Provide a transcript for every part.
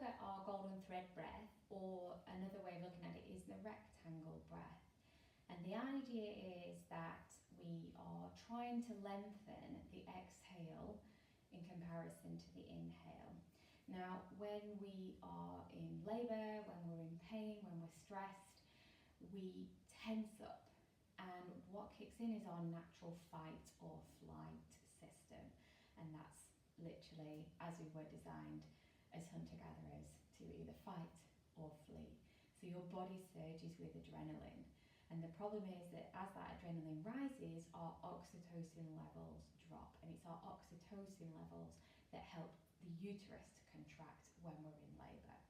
at our golden thread breath, or another way of looking at it is the rectangle breath. And the idea is that we are trying to lengthen the exhale in comparison to the inhale. Now, when we are in labour, when we're in pain, when we're stressed, we tense up, and what kicks in is our natural fight or flight system, and that's literally as we were designed as hunter-gatherers to either fight or flee. So your body surges with adrenaline, and the problem is that as that adrenaline rises, our oxytocin levels drop, and it's our oxytocin levels that help the uterus to contract when we're in labour.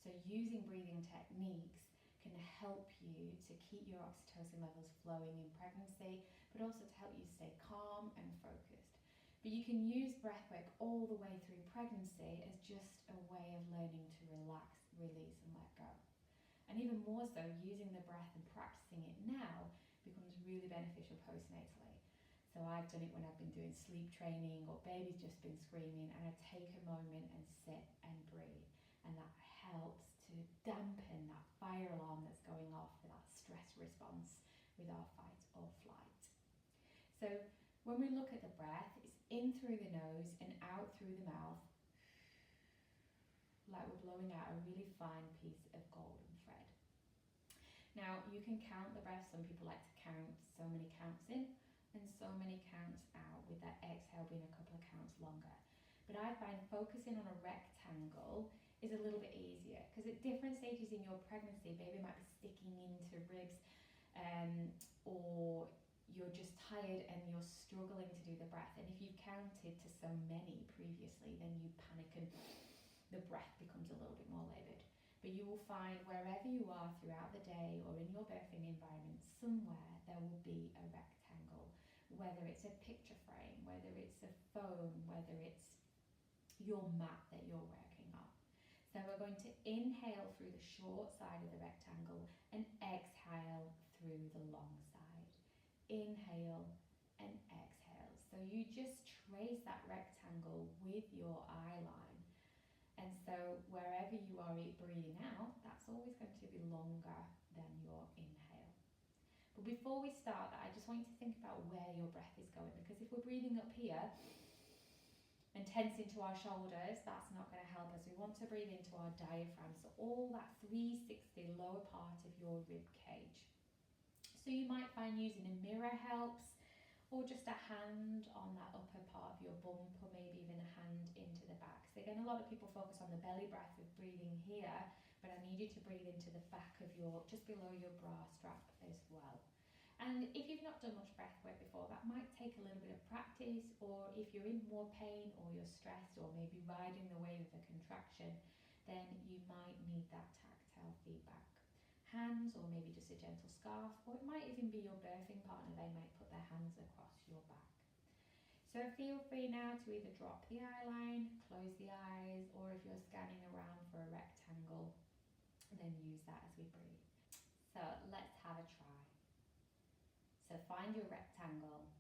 So using breathing techniques can help you to keep your oxytocin levels flowing in pregnancy, but also to help you stay calm and focused. But you can use breathwork all the way through pregnancy as just a way of learning to relax, release and let go. And even more so, using the breath and practicing it now becomes really beneficial postnatally. So I've done it when I've been doing sleep training or baby's just been screaming, and I take a moment and sit and breathe. And that helps to dampen that fire alarm that's going off for that stress response with our fight or flight. So when we look at the breath, it's in through the nose and out through the mouth, like we're blowing out a really fine piece of golden thread. Now you can count the breath. Some people like to count so many counts in and so many counts out, with that exhale being a couple of counts longer. But I find focusing on a rectangle is a little bit easier, because at different stages in your pregnancy, baby might be sticking into ribs, or you're just tired and you're struggling to do the breath. And if you've counted to so many previously, then you panic and the breath becomes a little bit more laboured. But you will find wherever you are throughout the day or in your birthing environment, somewhere there will be a rectangle, whether it's a picture frame, whether it's a phone, whether it's your mat that you're working on. So we're going to inhale through the short side of the rectangle and exhale through the long side. Inhale and exhale. So you just trace that rectangle with your eye line. And so wherever you are breathing out, that's always going to be longer than your inhale. But before we start that, I just want you to think about where your breath is going, because if we're breathing up here and tense into our shoulders, that's not going to help us. We want to breathe into our diaphragm, so all that 360 lower part of your rib cage. So you might find using a mirror helps, or just a hand on that upper part of your bump, or maybe even a hand into the back. So again, a lot of people focus on the belly breath with breathing here, but I need you to breathe into the back of your, just below your bra strap as well. And if you've not done much breath work before, that might take a little bit of practice, or if you're in more pain or you're stressed or maybe riding the wave of a contraction, then you might need that tactile feedback. Hands, or maybe just a gentle scarf, or it might even be your birthing partner. They might put their hands across your back. So feel free now to either drop the eye line, close the eyes, or if you're scanning around for a rectangle, then use that as we breathe. So let's have a try. So find your rectangle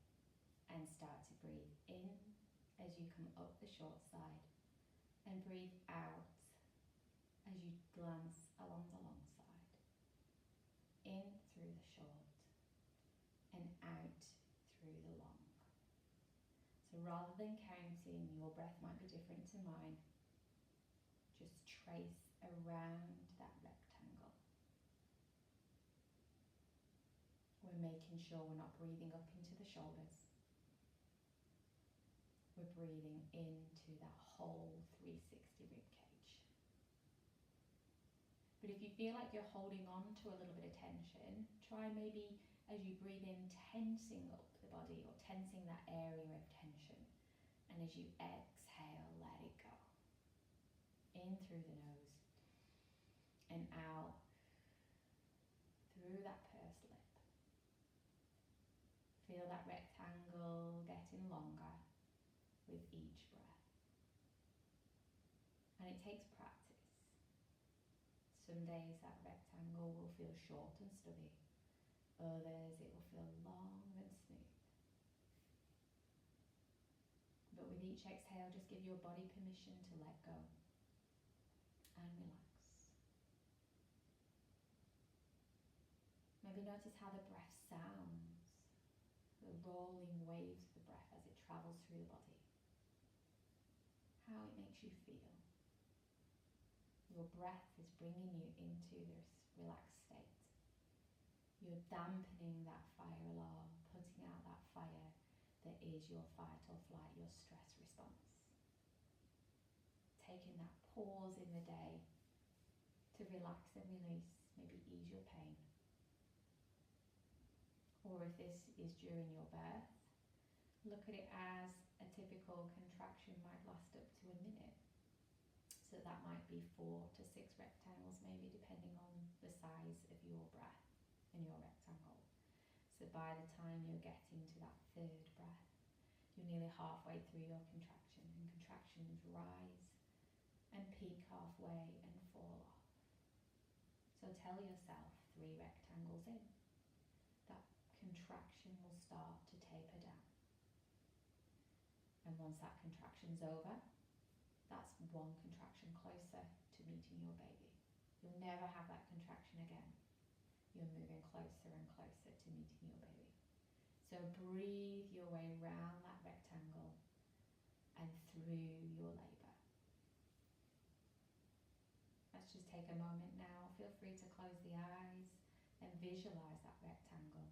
and start to breathe in as you come up the short side, and breathe out as you glance along the long side. In through the short and out through the long. So rather than counting, your breath might be different to mine. Just trace around that rectangle. We're making sure we're not breathing up into the shoulders. We're breathing into that whole 360 rib cage. But if you feel like you're holding on to a little bit of tension, try maybe as you breathe in, tensing up the body or tensing that area of tension. And as you exhale, let it go. In through the nose and out through that pursed lip. Feel that rectangle getting longer with each breath. And it takes practice. Some days that rectangle will feel short and stubby. Others it will feel long and smooth. But with each exhale, just give your body permission to let go. Notice how the breath sounds, the rolling waves of the breath as it travels through the body. How it makes you feel. Your breath is bringing you into this relaxed state. You're dampening that fire alarm, putting out that fire that is your fight or flight, your stress response. Taking that pause in the day to relax and release, maybe ease your pain. Or if this is during your birth, look at it as a typical contraction might last up to a minute. So that might be 4 to 6 rectangles, maybe depending on the size of your breath and your rectangle. So by the time you're getting to that third breath, you're nearly halfway through your contraction, and contractions rise and peak halfway and fall off. So tell yourself 3 rectangles in, that contraction will start to taper down. And once that contraction's over, that's 1 contraction closer to meeting your baby. You'll never have that contraction again. You're moving closer and closer to meeting your baby. So breathe your way round that rectangle and through your labour. Let's just take a moment now. Feel free to close the eyes and visualise that rectangle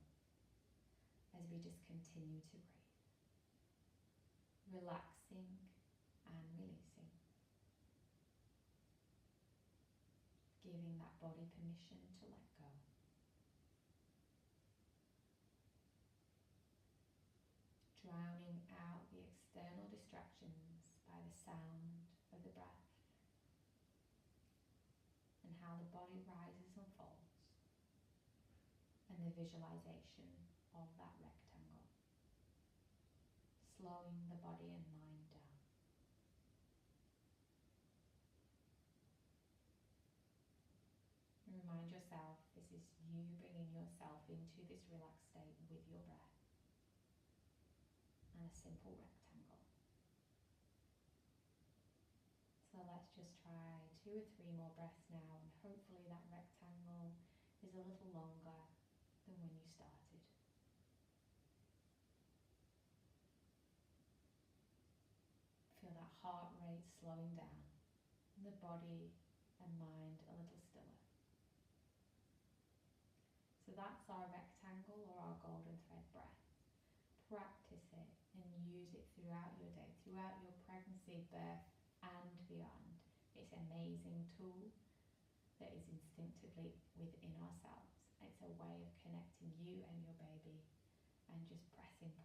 as we just continue to breathe. Relaxing and releasing. Giving that body permission to let go. Drowning out the external distractions by the sound of the breath and how the body rises and falls, and the visualization of that rectangle, slowing the body and mind down. Remind yourself this is you bringing yourself into this relaxed state with your breath and a simple rectangle. So let's just try 2 or 3 more breaths now, and hopefully that rectangle is a little longer than when you started. Feel that heart rate slowing down, the body and mind a little stiller. So that's our rectangle or our golden thread breath. Practice it and use it throughout your day, throughout your pregnancy, birth and beyond. It's an amazing tool that is instinctively within ourselves. It's a way of connecting you and your baby and just breathing